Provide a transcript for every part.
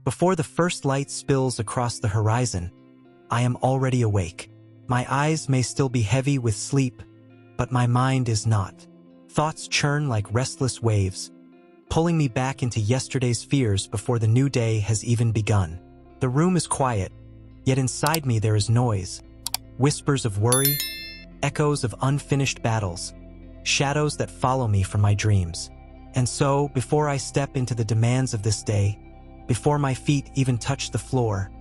Before the first light spills across the horizon, I am already awake. My eyes may still be heavy with sleep, but my mind is not. Thoughts churn like restless waves, pulling me back into yesterday's fears before the new day has even begun. The room is quiet, yet inside me there is noise. Whispers of worry, echoes of unfinished battles, shadows that follow me from my dreams. And so, before I step into the demands of this day, before my feet even touch the floor,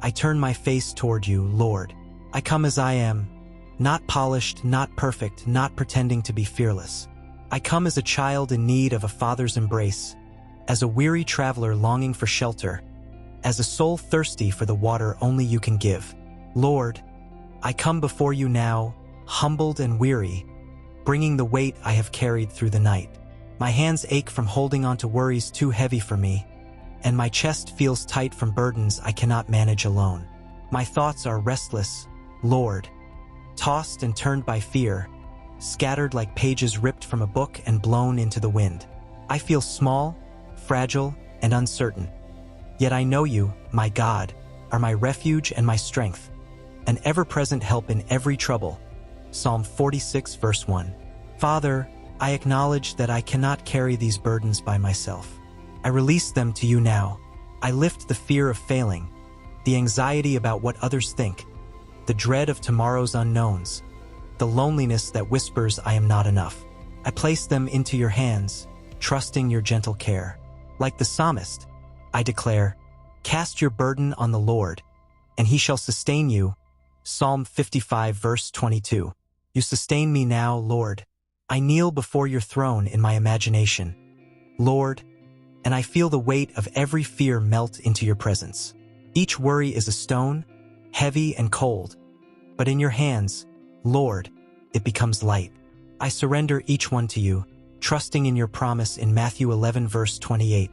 I turn my face toward you, Lord. I come as I am, not polished, not perfect, not pretending to be fearless. I come as a child in need of a father's embrace, as a weary traveler longing for shelter, as a soul thirsty for the water only you can give. Lord, I come before you now, humbled and weary, bringing the weight I have carried through the night. My hands ache from holding on to worries too heavy for me, and my chest feels tight from burdens I cannot manage alone. My thoughts are restless, Lord, tossed and turned by fear, scattered like pages ripped from a book and blown into the wind. I feel small, fragile, and uncertain. Yet I know you, my God, are my refuge and my strength, an ever-present help in every trouble. Psalm 46 verse 1. Father, I acknowledge that I cannot carry these burdens by myself. I release them to you now. I lift the fear of failing, the anxiety about what others think, the dread of tomorrow's unknowns, the loneliness that whispers I am not enough. I place them into your hands, trusting your gentle care. Like the psalmist, I declare, cast your burden on the Lord, and he shall sustain you. Psalm 55 verse 22. You sustain me now, Lord. I kneel before your throne in my imagination, Lord, and I feel the weight of every fear melt into your presence. Each worry is a stone, heavy and cold, but in your hands, Lord, it becomes light. I surrender each one to you, trusting in your promise in Matthew 11 verse 28.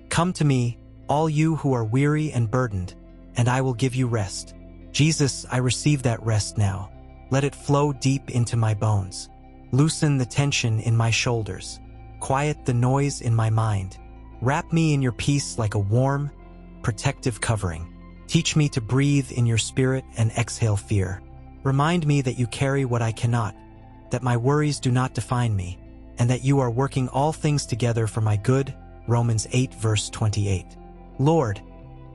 Come to me, all you who are weary and burdened, and I will give you rest. Jesus, I receive that rest now. Let it flow deep into my bones. Loosen the tension in my shoulders. Quiet the noise in my mind. Wrap me in your peace like a warm, protective covering. Teach me to breathe in your spirit and exhale fear. Remind me that you carry what I cannot, that my worries do not define me, and that you are working all things together for my good. Romans 8 verse 28. Lord,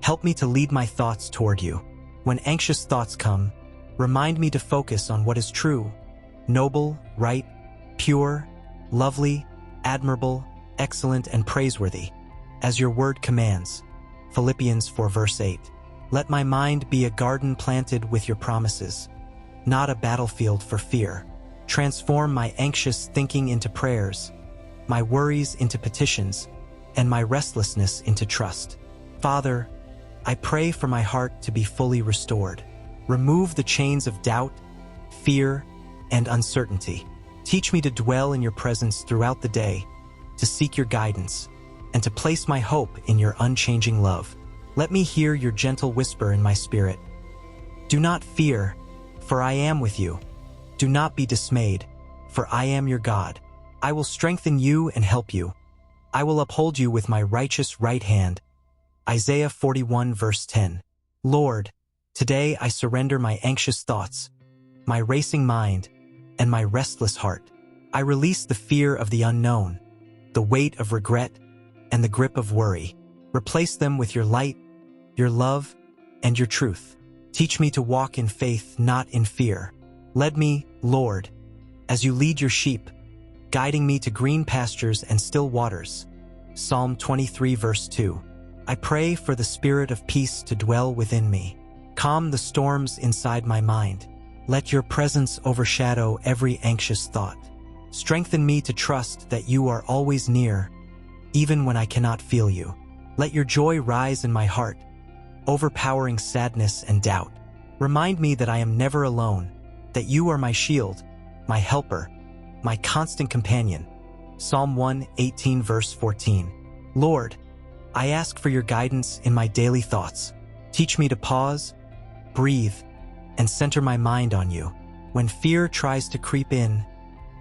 help me to lead my thoughts toward you. When anxious thoughts come, remind me to focus on what is true, noble, right, pure, lovely, admirable, excellent, and praiseworthy, as your word commands. Philippians 4 verse 8. Let my mind be a garden planted with your promises, not a battlefield for fear. Transform my anxious thinking into prayers, my worries into petitions, and my restlessness into trust. Father, I pray for my heart to be fully restored. Remove the chains of doubt, fear, and uncertainty. Teach me to dwell in your presence throughout the day, to seek your guidance, and to place my hope in your unchanging love. Let me hear your gentle whisper in my spirit. Do not fear, for I am with you. Do not be dismayed, for I am your God. I will strengthen you and help you. I will uphold you with my righteous right hand. Isaiah 41 verse 10. Lord, today I surrender my anxious thoughts, my racing mind, and my restless heart. I release the fear of the unknown, the weight of regret, and the grip of worry. Replace them with your light, your love, and your truth. Teach me to walk in faith, not in fear. Lead me, Lord, as you lead your sheep, guiding me to green pastures and still waters. Psalm 23 verse 2. I pray for the spirit of peace to dwell within me. Calm the storms inside my mind. Let your presence overshadow every anxious thought. Strengthen me to trust that you are always near, even when I cannot feel you. Let your joy rise in my heart, overpowering sadness and doubt. Remind me that I am never alone, that you are my shield, my helper, my constant companion. Psalm 118 verse 14. Lord, I ask for your guidance in my daily thoughts. Teach me to pause, breathe, and center my mind on you. When fear tries to creep in,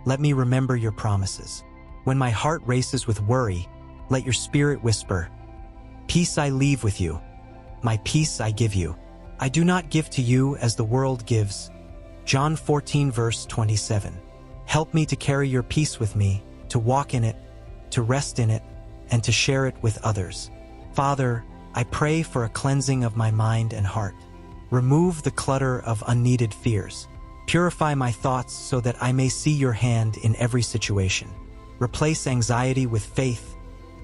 let me remember your promises. When my heart races with worry, let your spirit whisper, Peace I leave with you. My peace I give you. I do not give to you as the world gives. John 14 verse 27. Help me to carry your peace with me, to walk in it, to rest in it, and to share it with others. Father, I pray for a cleansing of my mind and heart. Remove the clutter of unneeded fears. Purify my thoughts so that I may see your hand in every situation. Replace anxiety with faith,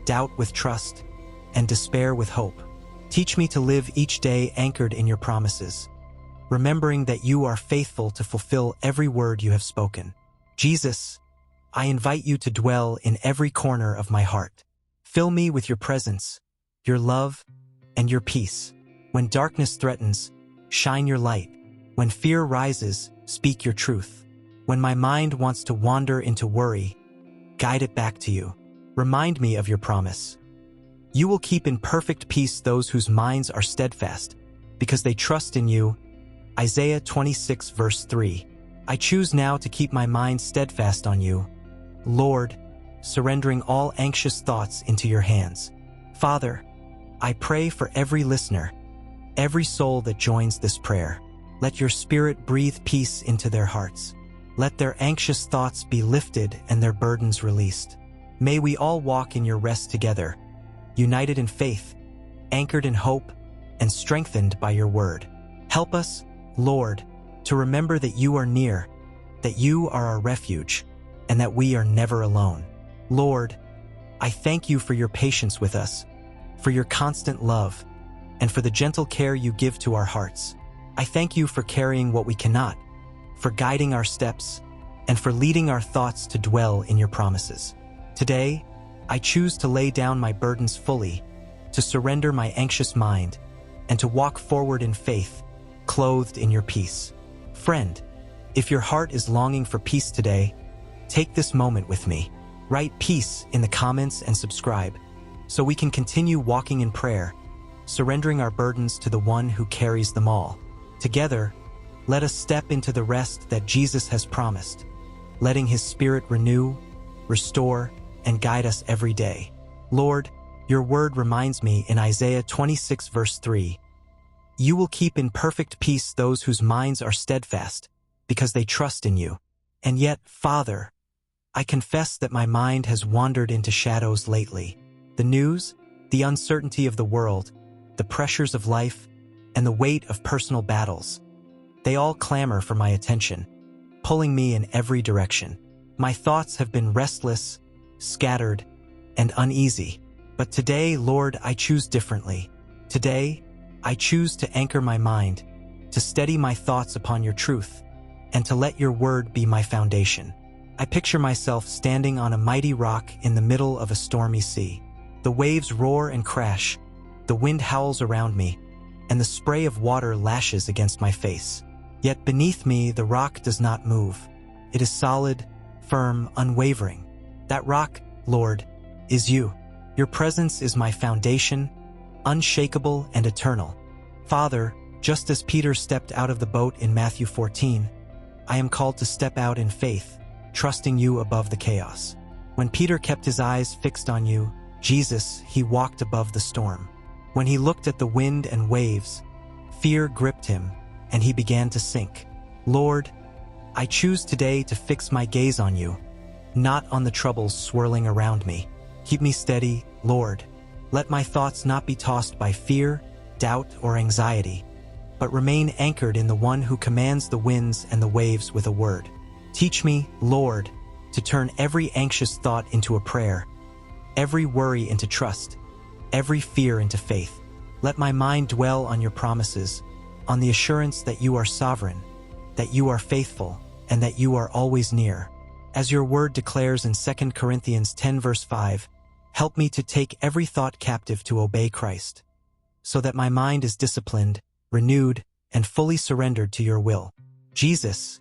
doubt with trust, and despair with hope. Teach me to live each day anchored in your promises, remembering that you are faithful to fulfill every word you have spoken. Jesus, I invite you to dwell in every corner of my heart. Fill me with your presence, your love, and your peace. When darkness threatens, shine your light. When fear rises, speak your truth. When my mind wants to wander into worry, guide it back to you. Remind me of your promise. You will keep in perfect peace those whose minds are steadfast, because they trust in you. Isaiah 26 verse 3. I choose now to keep my mind steadfast on you, Lord, surrendering all anxious thoughts into your hands. Father, I pray for every listener, every soul that joins this prayer. Let your Spirit breathe peace into their hearts. Let their anxious thoughts be lifted and their burdens released. May we all walk in your rest together, united in faith, anchored in hope, and strengthened by your word. Help us, Lord, to remember that you are near, that you are our refuge, and that we are never alone. Lord, I thank you for your patience with us, for your constant love, and for the gentle care you give to our hearts. I thank you for carrying what we cannot, for guiding our steps, and for leading our thoughts to dwell in your promises. Today, I choose to lay down my burdens fully, to surrender my anxious mind, and to walk forward in faith, clothed in your peace. Friend, if your heart is longing for peace today, take this moment with me. Write peace in the comments and subscribe, so we can continue walking in prayer, surrendering our burdens to the one who carries them all. Together, let us step into the rest that Jesus has promised, letting his Spirit renew, restore, and guide us every day. Lord, your word reminds me in Isaiah 26 verse 3, you will keep in perfect peace those whose minds are steadfast, because they trust in you. And yet, Father, I confess that my mind has wandered into shadows lately. The news, the uncertainty of the world, the pressures of life, and the weight of personal battles, they all clamor for my attention, pulling me in every direction. My thoughts have been restless, scattered, and uneasy. But today, Lord, I choose differently. Today, I choose to anchor my mind, to steady my thoughts upon your truth, and to let your word be my foundation. I picture myself standing on a mighty rock in the middle of a stormy sea. The waves roar and crash, the wind howls around me, and the spray of water lashes against my face. Yet beneath me, the rock does not move. It is solid, firm, unwavering. That rock, Lord, is you. Your presence is my foundation, unshakable and eternal. Father, just as Peter stepped out of the boat in Matthew 14, I am called to step out in faith, trusting you above the chaos. When Peter kept his eyes fixed on you, Jesus, he walked above the storm. When he looked at the wind and waves, fear gripped him, and he began to sink. Lord, I choose today to fix my gaze on you, not on the troubles swirling around me. Keep me steady, Lord. Let my thoughts not be tossed by fear, doubt, or anxiety, but remain anchored in the one who commands the winds and the waves with a word. Teach me, Lord, to turn every anxious thought into a prayer, every worry into trust, every fear into faith. Let my mind dwell on your promises, on the assurance that you are sovereign, that you are faithful, and that you are always near. As your word declares in 2 Corinthians 10 verse 5, help me to take every thought captive to obey Christ, so that my mind is disciplined, renewed, and fully surrendered to your will. Jesus,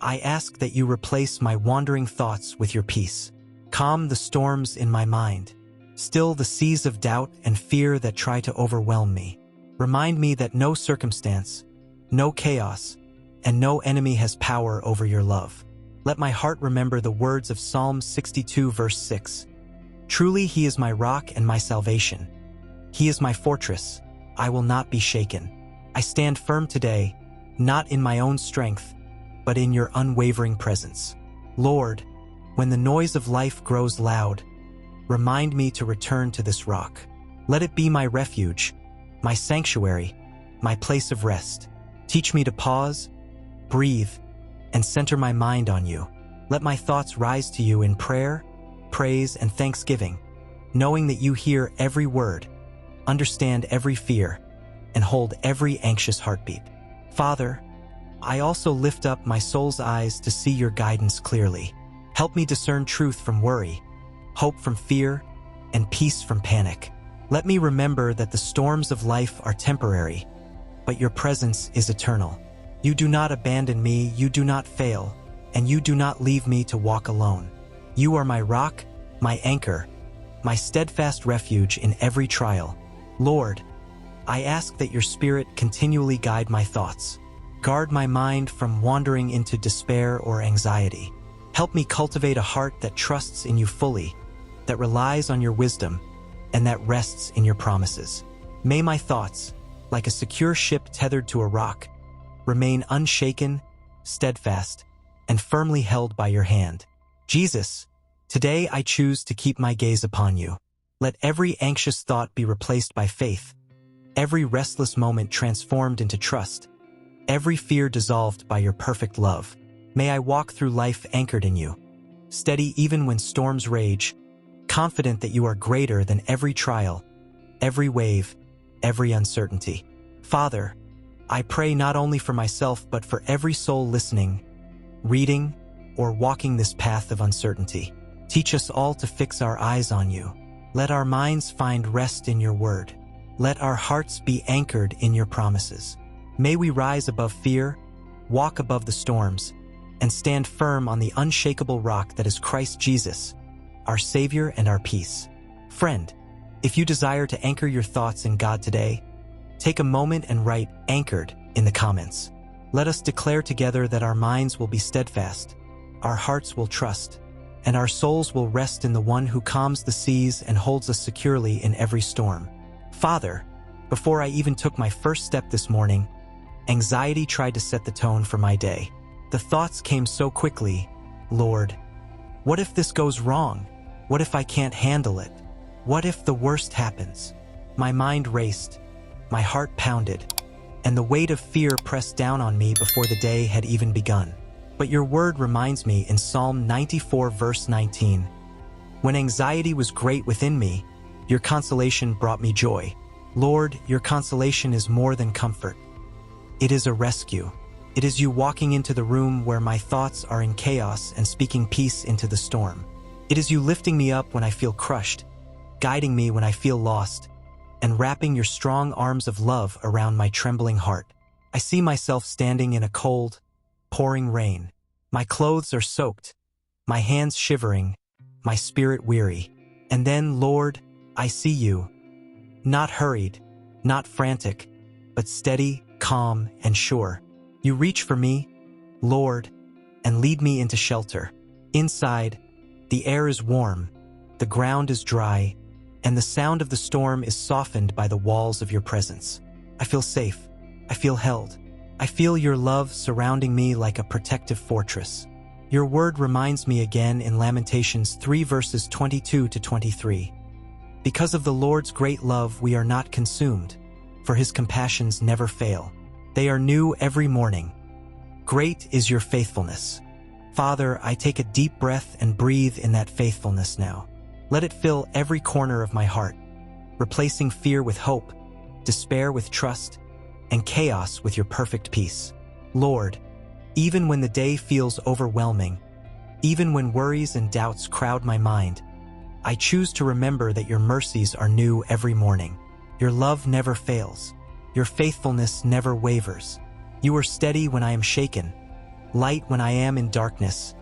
I ask that you replace my wandering thoughts with your peace. Calm the storms in my mind. Still the seas of doubt and fear that try to overwhelm me. Remind me that no circumstance, no chaos, and no enemy has power over your love. Let my heart remember the words of Psalm 62 verse 6. Truly he is my rock and my salvation. He is my fortress. I will not be shaken. I stand firm today, not in my own strength, but in your unwavering presence. Lord, when the noise of life grows loud, remind me to return to this rock. Let it be my refuge, my sanctuary, my place of rest. Teach me to pause, breathe, and center my mind on you. Let my thoughts rise to you in prayer, praise, and thanksgiving, knowing that you hear every word, understand every fear, and hold every anxious heartbeat. Father, I also lift up my soul's eyes to see your guidance clearly. Help me discern truth from worry, hope from fear, and peace from panic. Let me remember that the storms of life are temporary, but your presence is eternal. You do not abandon me, you do not fail, and you do not leave me to walk alone. You are my rock, my anchor, my steadfast refuge in every trial. Lord, I ask that your Spirit continually guide my thoughts. Guard my mind from wandering into despair or anxiety. Help me cultivate a heart that trusts in you fully, that relies on your wisdom, and that rests in your promises. May my thoughts, like a secure ship tethered to a rock, remain unshaken, steadfast, and firmly held by your hand. Jesus, today I choose to keep my gaze upon you. Let every anxious thought be replaced by faith, every restless moment transformed into trust, every fear dissolved by your perfect love. May I walk through life anchored in you, steady even when storms rage, confident that you are greater than every trial, every wave, every uncertainty. Father, I pray not only for myself but for every soul listening, reading, or walking this path of uncertainty. Teach us all to fix our eyes on you. Let our minds find rest in your word. Let our hearts be anchored in your promises. May we rise above fear, walk above the storms, and stand firm on the unshakable rock that is Christ Jesus, our Savior and our peace. Friend, if you desire to anchor your thoughts in God today, take a moment and write "anchored" in the comments. Let us declare together that our minds will be steadfast, our hearts will trust, and our souls will rest in the one who calms the seas and holds us securely in every storm. Father, before I even took my first step this morning, anxiety tried to set the tone for my day. The thoughts came so quickly. Lord, what if this goes wrong? What if I can't handle it? What if the worst happens? My mind raced, my heart pounded, and the weight of fear pressed down on me before the day had even begun. But your word reminds me in Psalm 94 verse 19, "When anxiety was great within me, your consolation brought me joy." Lord, your consolation is more than comfort. It is a rescue. It is you walking into the room where my thoughts are in chaos and speaking peace into the storm. It is you lifting me up when I feel crushed, guiding me when I feel lost, and wrapping your strong arms of love around my trembling heart. I see myself standing in a cold, pouring rain. My clothes are soaked, my hands shivering, my spirit weary. And then, Lord, I see you, not hurried, not frantic, but steady, calm, and sure. You reach for me, Lord, and lead me into shelter. Inside, the air is warm, the ground is dry, and the sound of the storm is softened by the walls of your presence. I feel safe. I feel held. I feel your love surrounding me like a protective fortress. Your word reminds me again in Lamentations 3 verses 22 to 23. Because of the Lord's great love we are not consumed, for his compassions never fail. They are new every morning. Great is your faithfulness. Father, I take a deep breath and breathe in that faithfulness now. Let it fill every corner of my heart, replacing fear with hope, despair with trust, and chaos with your perfect peace. Lord, even when the day feels overwhelming, even when worries and doubts crowd my mind, I choose to remember that your mercies are new every morning. Your love never fails. Your faithfulness never wavers. You are steady when I am shaken, light when I am in darkness,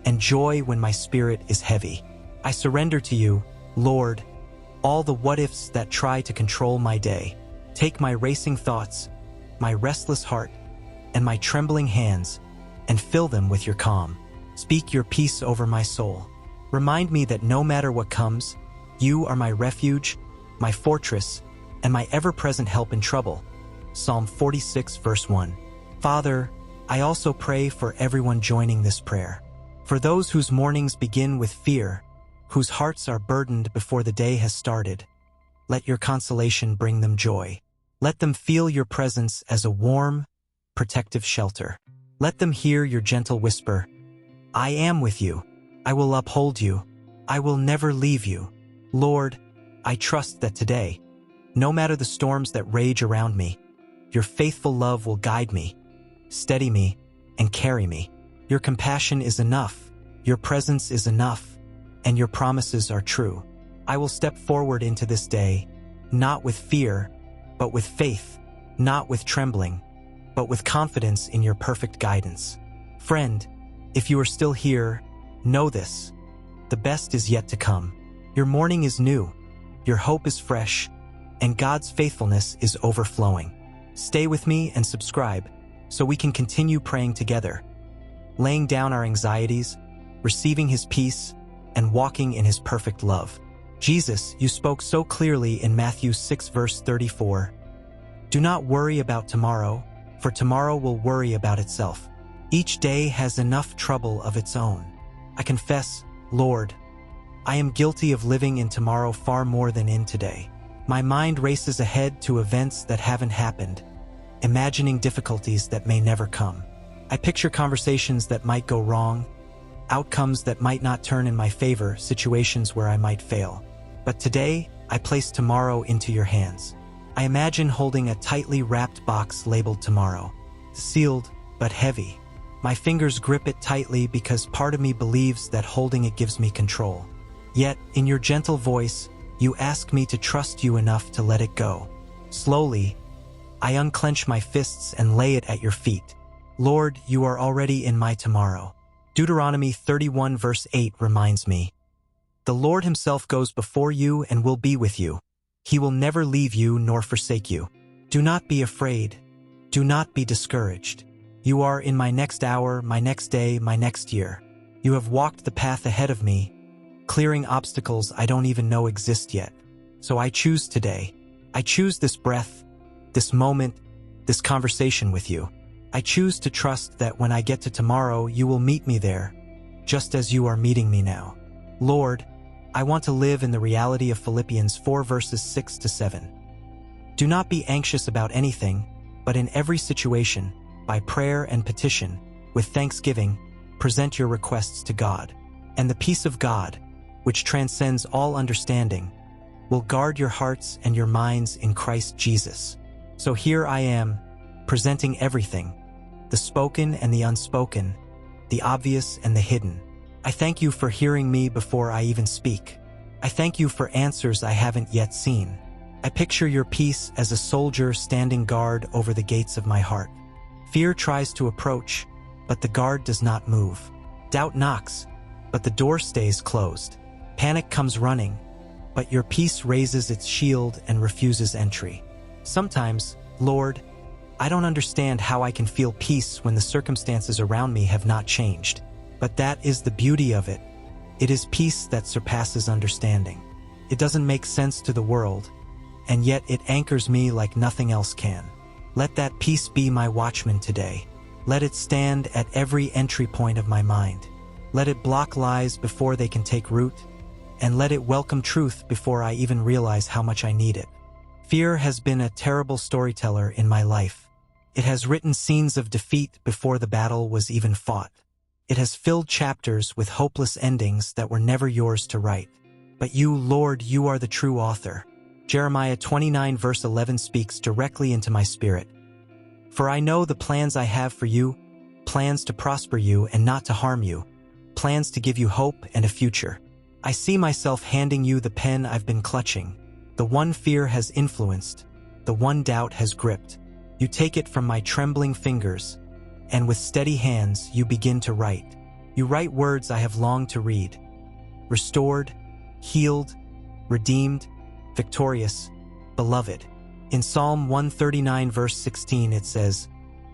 and joy when my spirit is heavy. I surrender to you, Lord, all the what-ifs that try to control my day. Take my racing thoughts, my restless heart, and my trembling hands, and fill them with your calm. Speak your peace over my soul. Remind me that no matter what comes, you are my refuge, my fortress, and my ever-present help in trouble. Psalm 46 verse 1. Father, I also pray for everyone joining this prayer. For those whose mornings begin with fear, whose hearts are burdened before the day has started, let your consolation bring them joy. Let them feel your presence as a warm, protective shelter. Let them hear your gentle whisper, I am with you. I will uphold you. I will never leave you. Lord, I trust that today, no matter the storms that rage around me, your faithful love will guide me, steady me, and carry me. Your compassion is enough, your presence is enough, and your promises are true. I will step forward into this day, not with fear, but with faith, not with trembling, but with confidence in your perfect guidance. Friend, if you are still here, know this. The best is yet to come. Your morning is new, your hope is fresh, and God's faithfulness is overflowing. Stay with me and subscribe so we can continue praying together, laying down our anxieties, receiving His peace, and walking in His perfect love. Jesus, you spoke so clearly in Matthew 6 verse 34. Do not worry about tomorrow, for tomorrow will worry about itself. Each day has enough trouble of its own. I confess, Lord, I am guilty of living in tomorrow far more than in today. My mind races ahead to events that haven't happened, imagining difficulties that may never come. I picture conversations that might go wrong, outcomes that might not turn in my favor, situations where I might fail. But today, I place tomorrow into your hands. I imagine holding a tightly wrapped box labeled tomorrow, sealed but heavy. My fingers grip it tightly because part of me believes that holding it gives me control. Yet, in your gentle voice, you ask me to trust you enough to let it go. Slowly, I unclench my fists and lay it at your feet. Lord, you are already in my tomorrow. Deuteronomy 31 verse 8 reminds me, the Lord Himself goes before you and will be with you. He will never leave you nor forsake you. Do not be afraid. Do not be discouraged. You are in my next hour, my next day, my next year. You have walked the path ahead of me, clearing obstacles I don't even know exist yet. So I choose today. I choose this breath, this moment, this conversation with you. I choose to trust that when I get to tomorrow, you will meet me there, just as you are meeting me now. Lord, I want to live in the reality of Philippians 4 verses 6 to 7. Do not be anxious about anything, but in every situation, by prayer and petition, with thanksgiving, present your requests to God. And the peace of God, which transcends all understanding, will guard your hearts and your minds in Christ Jesus. So here I am, presenting everything, the spoken and the unspoken, the obvious and the hidden. I thank you for hearing me before I even speak. I thank you for answers I haven't yet seen. I picture your peace as a soldier standing guard over the gates of my heart. Fear tries to approach, but the guard does not move. Doubt knocks, but the door stays closed. Panic comes running, but your peace raises its shield and refuses entry. Sometimes, Lord, I don't understand how I can feel peace when the circumstances around me have not changed. But that is the beauty of it. It is peace that surpasses understanding. It doesn't make sense to the world, and yet it anchors me like nothing else can. Let that peace be my watchman today. Let it stand at every entry point of my mind. Let it block lies before they can take root, and let it welcome truth before I even realize how much I need it. Fear has been a terrible storyteller in my life. It has written scenes of defeat before the battle was even fought. It has filled chapters with hopeless endings that were never yours to write. But you, Lord, you are the true author. Jeremiah 29 verse 11 speaks directly into my spirit. For I know the plans I have for you, plans to prosper you and not to harm you, plans to give you hope and a future. I see myself handing you the pen I've been clutching, the one fear has influenced, the one doubt has gripped. You take it from my trembling fingers, and with steady hands you begin to write. You write words I have longed to read. Restored, healed, redeemed, victorious, beloved. In Psalm 139 verse 16 it says,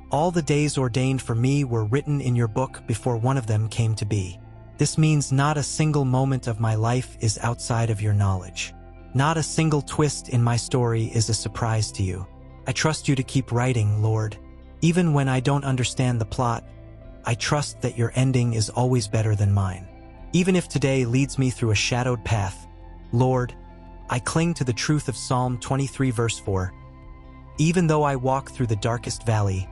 all the days ordained for me were written in your book before one of them came to be. This means not a single moment of my life is outside of your knowledge. Not a single twist in my story is a surprise to you. I trust you to keep writing, Lord. Even when I don't understand the plot, I trust that your ending is always better than mine. Even if today leads me through a shadowed path, Lord, I cling to the truth of Psalm 23 verse 4. Even though I walk through the darkest valley,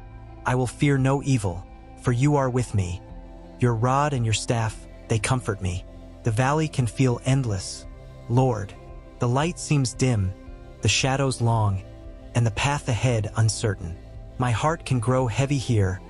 I will fear no evil, for you are with me. Your rod and your staff, they comfort me. The valley can feel endless, Lord. The light seems dim, the shadows long, and the path ahead uncertain. My heart can grow heavy here,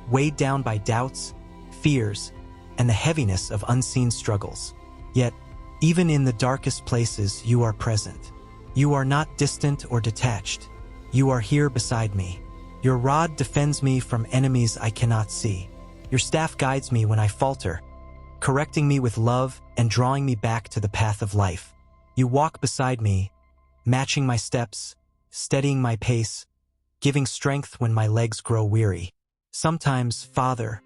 weighed down by doubts, fears, and the heaviness of unseen struggles. Yet, even in the darkest places, you are present. You are not distant or detached. You are here beside me. Your rod defends me from enemies I cannot see. Your staff guides me when I falter, correcting me with love and drawing me back to the path of life. You walk beside me, matching my steps, steadying my pace, giving strength when my legs grow weary. Sometimes, Father,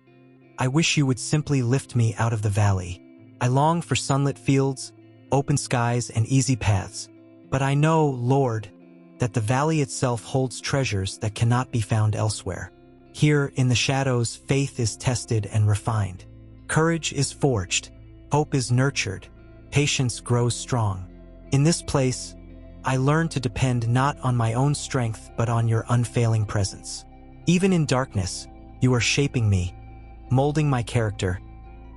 I wish you would simply lift me out of the valley. I long for sunlit fields, open skies, and easy paths. But I know, Lord, that the valley itself holds treasures that cannot be found elsewhere. Here, in the shadows, faith is tested and refined. Courage is forged, hope is nurtured, patience grows strong. In this place, I learn to depend not on my own strength but on your unfailing presence. Even in darkness, you are shaping me, molding my character,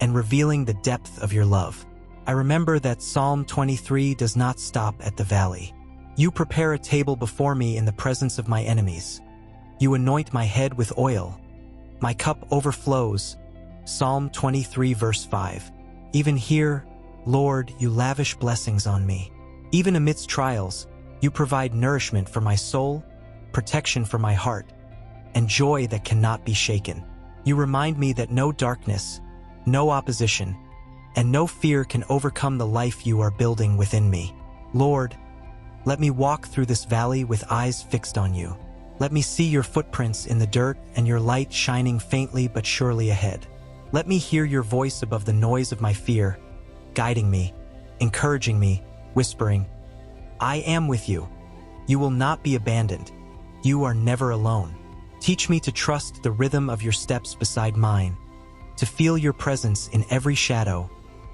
and revealing the depth of your love. I remember that Psalm 23 does not stop at the valley. You prepare a table before me in the presence of my enemies. You anoint my head with oil. My cup overflows. Psalm 23 verse 5. Even here, Lord, you lavish blessings on me. Even amidst trials, you provide nourishment for my soul, protection for my heart, and joy that cannot be shaken. You remind me that no darkness, no opposition, and no fear can overcome the life you are building within me. Lord, let me walk through this valley with eyes fixed on you. Let me see your footprints in the dirt and your light shining faintly but surely ahead. Let me hear your voice above the noise of my fear, guiding me, encouraging me, whispering, I am with you. You will not be abandoned. You are never alone. Teach me to trust the rhythm of your steps beside mine, to feel your presence in every shadow,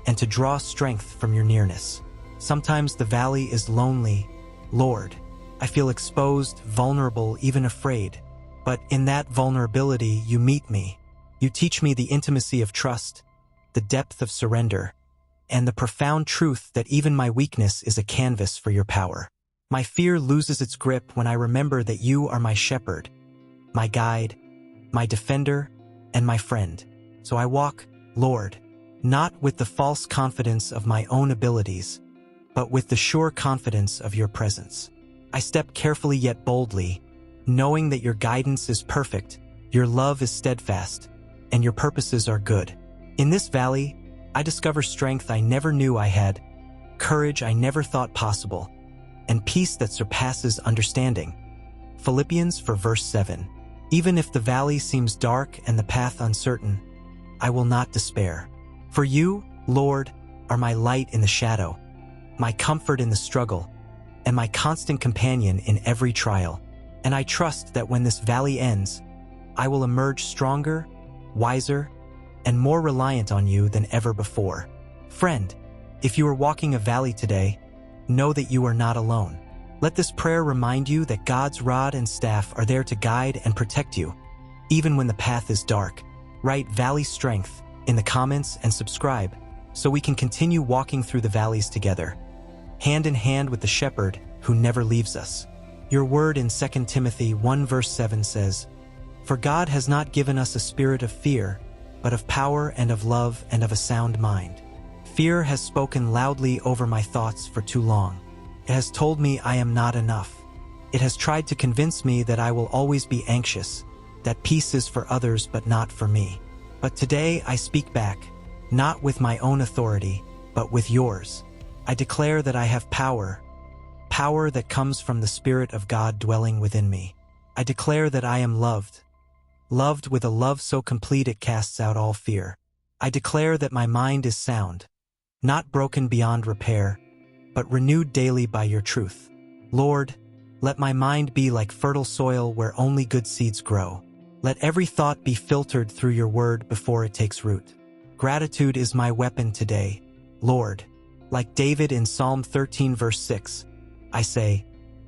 and to draw strength from your nearness. Sometimes the valley is lonely, Lord. I feel exposed, vulnerable, even afraid. But in that vulnerability, you meet me. You teach me the intimacy of trust, the depth of surrender, and the profound truth that even my weakness is a canvas for your power. My fear loses its grip when I remember that you are my shepherd, my guide, my defender, and my friend. So I walk, Lord, not with the false confidence of my own abilities, but with the sure confidence of your presence. I step carefully yet boldly, knowing that your guidance is perfect, your love is steadfast, and your purposes are good. In this valley, I discover strength I never knew I had, courage I never thought possible, and peace that surpasses understanding. Philippians 4 verse 7. Even if the valley seems dark and the path uncertain, I will not despair. For you, Lord, are my light in the shadow, my comfort in the struggle, and my constant companion in every trial. And I trust that when this valley ends, I will emerge stronger, wiser, and more reliant on you than ever before. Friend, if you are walking a valley today, know that you are not alone. Let this prayer remind you that God's rod and staff are there to guide and protect you, even when the path is dark. Write Valley Strength in the comments and subscribe so we can continue walking through the valleys together, hand in hand with the shepherd who never leaves us. Your word in 2 Timothy 1 verse 7 says, For God has not given us a spirit of fear, but of power and of love and of a sound mind. Fear has spoken loudly over my thoughts for too long. It has told me I am not enough. It has tried to convince me that I will always be anxious, that peace is for others but not for me. But today I speak back, not with my own authority, but with yours. I declare that I have power that comes from the Spirit of God dwelling within me. I declare that I am loved with a love so complete it casts out all fear. I declare that my mind is sound, not broken beyond repair, but renewed daily by your truth. Lord, let my mind be like fertile soil where only good seeds grow. Let every thought be filtered through your word before it takes root. Gratitude is my weapon today, Lord. Like David in Psalm 13 verse 6, I say,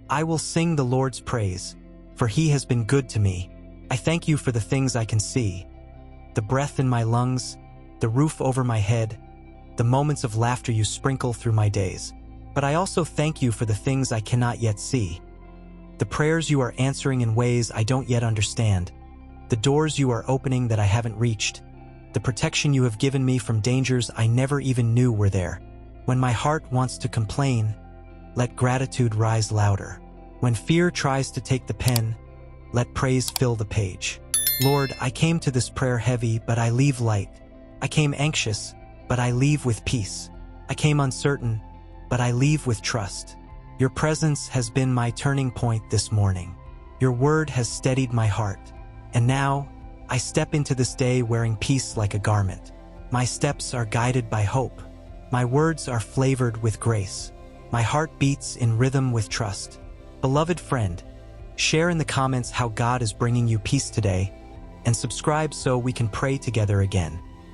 I will sing the Lord's praise, for he has been good to me. I thank you for the things I can see, the breath in my lungs, the roof over my head, the moments of laughter you sprinkle through my days. But I also thank you for the things I cannot yet see, the prayers you are answering in ways I don't yet understand, the doors you are opening that I haven't reached, the protection you have given me from dangers I never even knew were there. When my heart wants to complain, let gratitude rise louder. When fear tries to take the pen, let praise fill the page. Lord, I came to this prayer heavy, but I leave light. I came anxious, but I leave with peace. I came uncertain, but I leave with trust. Your presence has been my turning point this morning. Your word has steadied my heart. And now, I step into this day wearing peace like a garment. My steps are guided by hope. My words are flavored with grace. My heart beats in rhythm with trust. Beloved friend, share in the comments how God is bringing you peace today, and subscribe so we can pray together again.